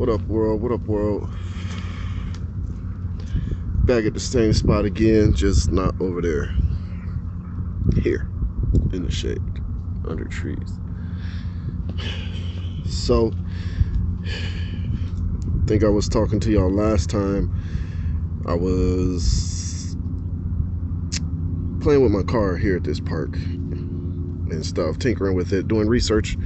What up, world? What up, world? Back at the same spot again, just not over there. Here, in the shade, under trees. So, I think I was talking to y'all last time. I was playing with my car here at this park and stuff, tinkering with it, doing research,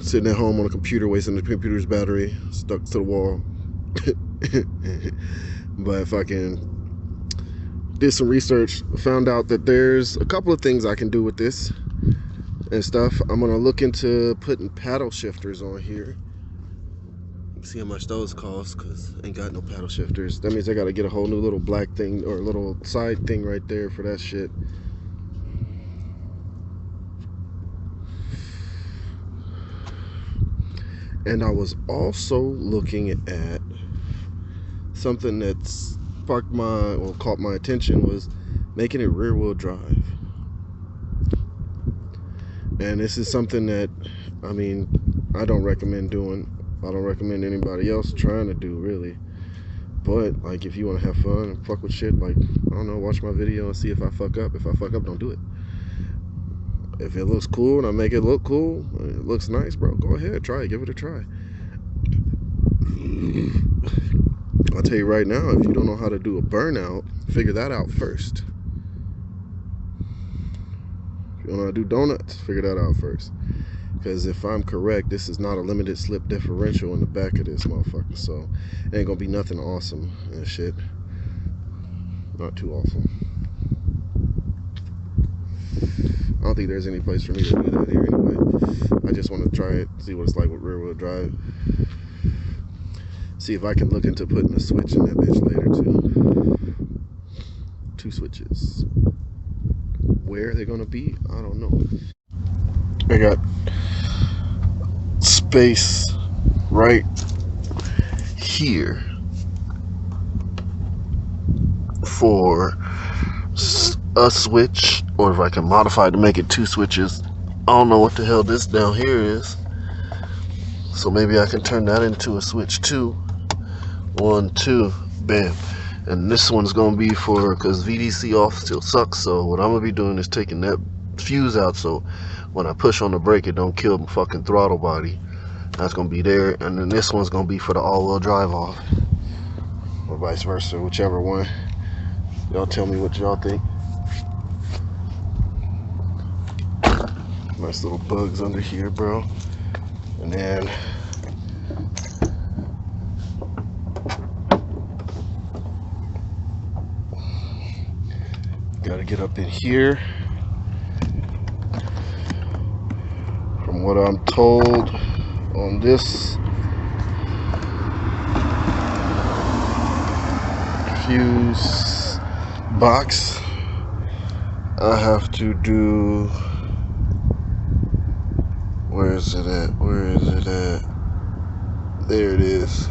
sitting at home on a computer, wasting the computer's battery, stuck to the wall. But if I can did some research, found out that there's a couple of things I can do with this and stuff. I'm gonna look into putting paddle shifters on here. See how much those cost, because I ain't got no paddle shifters. That means I gotta get a whole new little black thing or a little side thing right there for that shit. And I was also looking at something that's caught my attention, was making it rear wheel drive. And this is something that, I mean, I don't recommend doing. I don't recommend anybody else trying to do, really. But like, if you want to have fun and fuck with shit, like, I don't know, watch my video and see if I fuck up. If I fuck up, don't do it. If it looks cool and I make it look cool, it looks nice, bro, go ahead, try it, give it a try. I'll tell you right now, if you don't know how to do a burnout, figure that out first. If you don't know how to do donuts, figure that out first. Because if I'm correct, this is not a limited slip differential in the back of this motherfucker, so it ain't gonna be nothing awesome and shit. Not too awesome. I don't think there's any place for me to do that here anyway. I just want to try it, see what it's like with rear wheel drive. See if I can look into putting a switch in that bitch later too. 2 switches. Where are they gonna be? I don't know. I got space right here for a switch, or if I can modify to make it 2 switches. I don't know what the hell this down here is, so maybe I can turn that into a switch too. 1, 2, bam. And this one's gonna be for, because VDC off still sucks, so what I'm gonna be doing is taking that fuse out, so when I push on the brake it don't kill my fucking throttle body. That's gonna be there. And then this one's gonna be for the all-wheel drive off, or vice versa, whichever one. Y'all tell me what y'all think. Nice little bugs under here, bro. And then gotta get up in here. From what I'm told on this fuse box, I have to do, where is it at? Where is it at? There it is.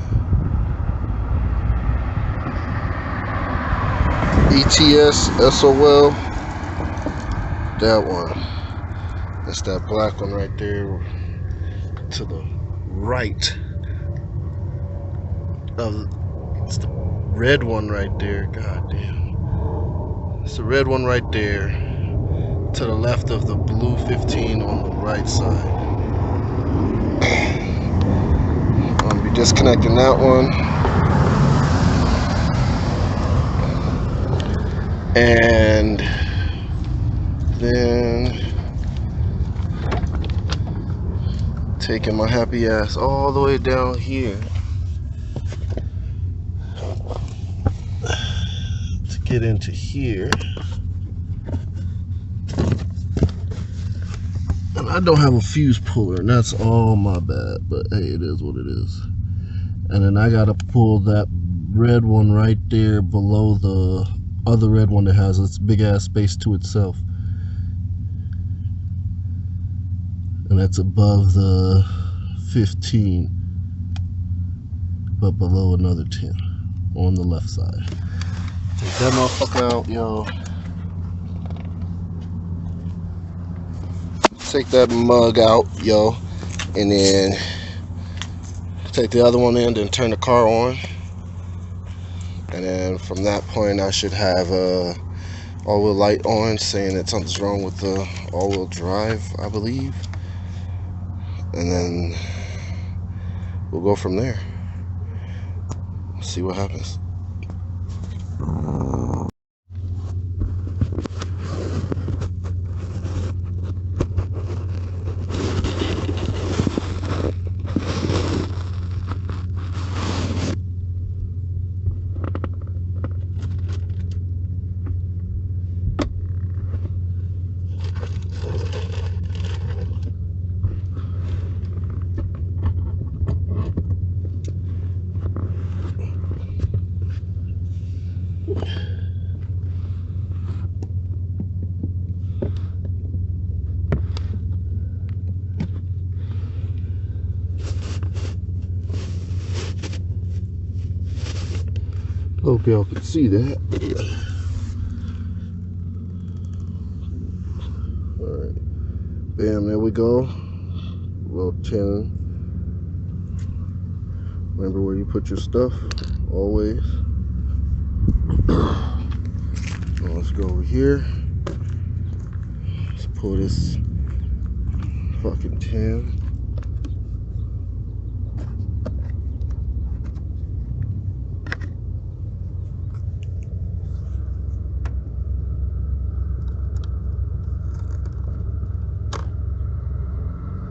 ETS SOL. That one. That's that black one right there to the right. It's the red one right there. God damn. It's the red one right there to the left of the blue 15 on the right side. I'm gonna be disconnecting that one. And then taking my happy ass all the way down here to get into here. And I don't have a fuse puller, and that's all my bad, but hey, it is what it is. And then I gotta pull that red one right there below the other red one that has this big ass space to itself. And that's above the 15, but below another 10 on the left side. Take that motherfucker out, yo. Take that mug out, yo, and then take the other one in, then turn the car on, and then from that point I should have a all-wheel light on saying that something's wrong with the all-wheel drive, I believe, and then we'll go from there. See what happens. Hope y'all can see that. Alright. Bam, there we go. Little 10. Remember where you put your stuff, always. So let's go over here. Let's pull this fucking 10.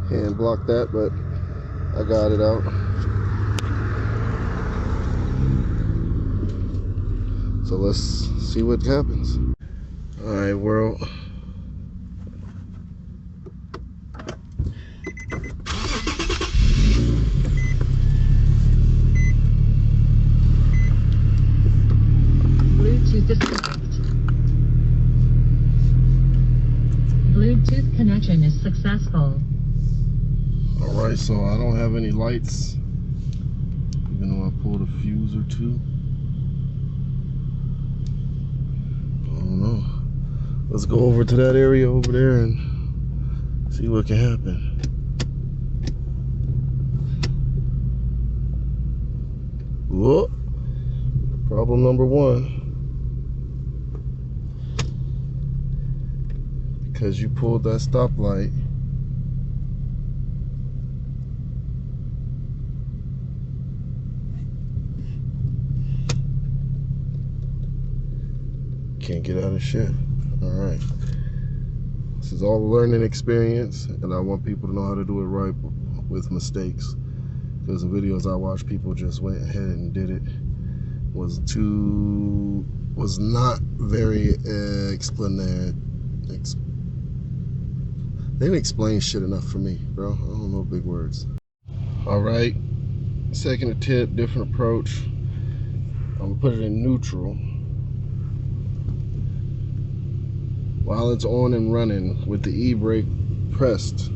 Hand block that, but I got it out. So let's see what happens. Alright, world. Bluetooth disconnect. Bluetooth connection is successful. Alright, so I don't have any lights, even though I pulled a fuse or two. I don't know. Let's go over to that area over there and see what can happen. Whoa. Problem number one. Because you pulled that stoplight, can't get out of shit. Alright. This is all a learning experience, and I want people to know how to do it right with mistakes. Because the videos I watched, people just went ahead and did it. Was not very they didn't explain shit enough for me, bro. I don't know big words. Alright. Second attempt, different approach. I'm gonna put it in neutral. While it's on and running with the e-brake pressed.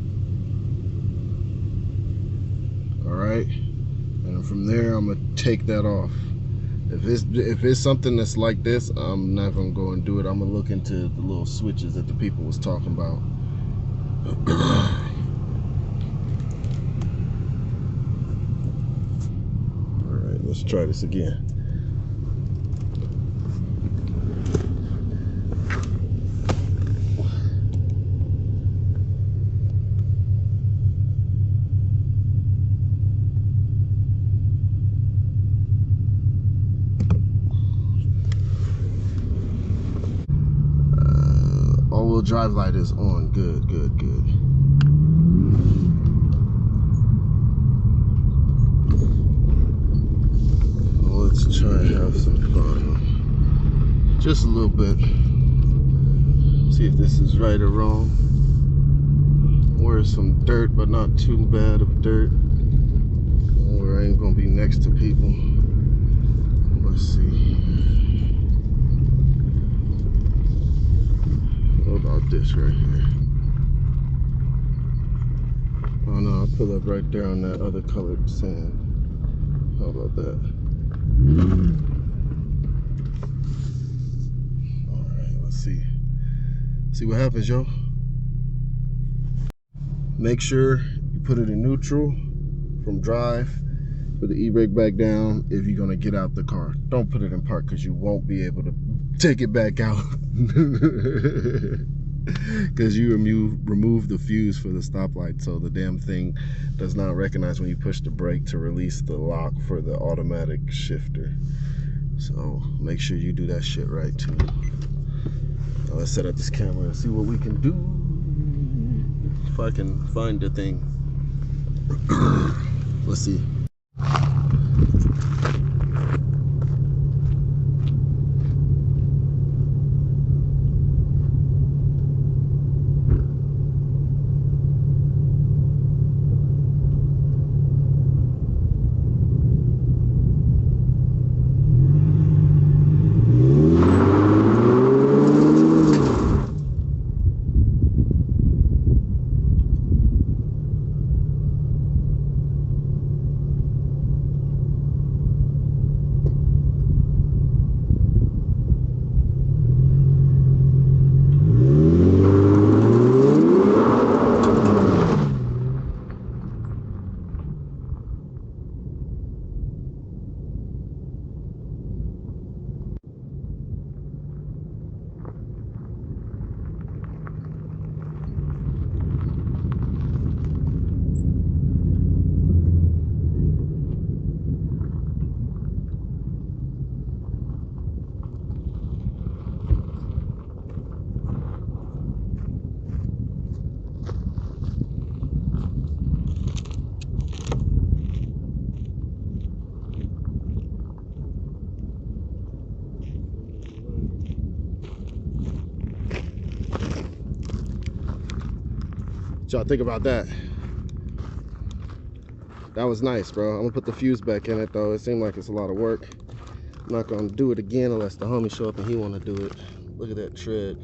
Alright, and from there I'm gonna take that off. If it's something that's like this, I'm not gonna go and do it. I'm gonna look into the little switches that the people was talking about. Alright, let's try this again. All-wheel drive light is on. Good, good, good. Well, let's try and have some fun. Just a little bit. See if this is right or wrong. Where's some dirt, but not too bad of dirt. Where I ain't gonna be next to people. Let's see. What about this right here? Oh no, I'll pull up right there on that other colored sand. How about that? Alright, let's see. See what happens, yo. Make sure you put it in neutral from drive, Put the e-brake back down if you're gonna get out the car. Don't put it in park because you won't be able to take it back out. Because you remove the fuse for the stoplight, so the damn thing does not recognize when you push the brake to release the lock for the automatic shifter. So make sure you do that shit right too. Now let's set up this camera and see what we can do. If I can find the thing. Let's see. What y'all think about that? That was nice, bro. I'm gonna put the fuse back in it though. It seemed like it's a lot of work. I'm not gonna do it again unless the homie show up and he wanna do it. Look at that tread.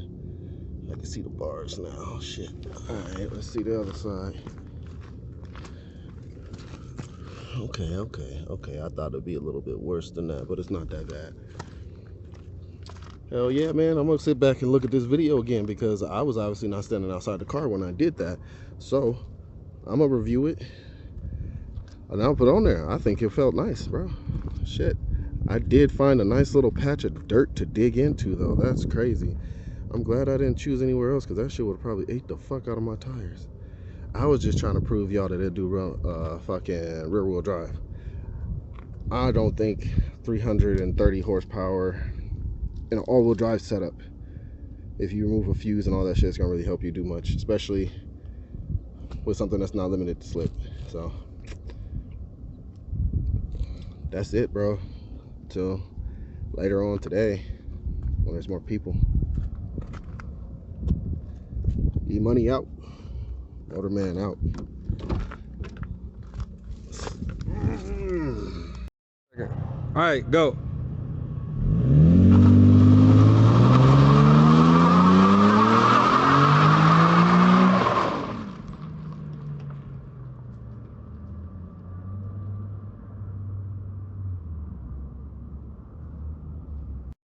I can see the bars now. Shit. Alright, let's see the other side. Okay. I thought it'd be a little bit worse than that, but it's not that bad. Hell yeah, man. I'm gonna sit back and look at this video again because I was obviously not standing outside the car when I did that. So I'm gonna review it and I'll put it on there. I think it felt nice, bro. Shit. I did find a nice little patch of dirt to dig into though. That's crazy. I'm glad I didn't choose anywhere else because that shit would have probably ate the fuck out of my tires. I was just trying to prove y'all that it do fucking rear wheel drive. I don't think 330 horsepower in an all-wheel drive setup, if you remove a fuse and all that shit, it's gonna really help you do much, especially with something that's not limited to slip. So that's it, bro. Till later on today when there's more people. E-money out. Motorman out. All right, go.